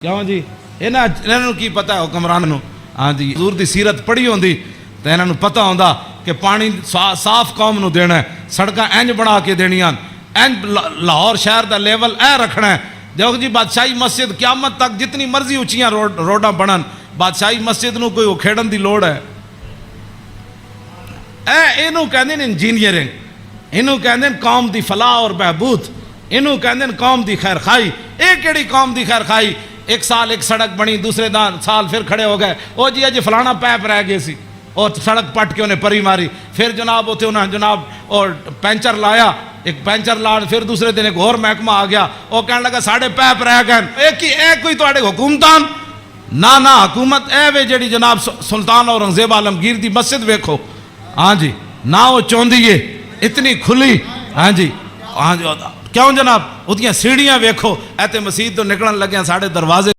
क्यों जी इन्हों की पता है हुक्मरान नूं। हाँ जी हजूर की सीरत पढ़ी होंदी तो इन्हों पता होंदा कि पानी साफ कौम नूं देना है, सड़कां इंज बना के देनियां, इंज लाहौर शहर का लेवल ए रखना है। देखो जी बादशाही मस्जिद क्यामत तक जितनी मर्जी उचियां रोडां बनन, बादशाही मस्जिद नूं कोई उखेड़न की लोड़ है? इनू कहते हैं इंजीनियरिंग, इनू कहते हैं कौम की फलाह और बहबूद, इनू कहते हैं कौम की खैर खाई। ये केड़ी कौम की खैर खाई? एक साल एक सड़क बनी, दूसरे साल फिर खड़े हो गए, ओ जी अज फलाना पैप रह गए सी, और सड़क पट के उन्हें परी मारी। फिर जनाब उसे उन्हें जनाब और पैंचर लाया, एक पैंचर ला, फिर दूसरे दिन एक होर महकमा आ गया, वो कहने लगा साढ़े पैप रह गए। एक कोई थोड़े हुकूमतान ना ना हुकूमत ए वे जी जनाब सुल्तान औरंगजेब आलमगीर की मस्जिद वेखो। हाँ जी ना वो चाहती है इतनी खुली। हाँ जी हाँ जी क्यों जनाब, उसदियां सीढ़ियां वेखो, ऐते मसीत तो निकलन लगे साढ़े दरवाजे।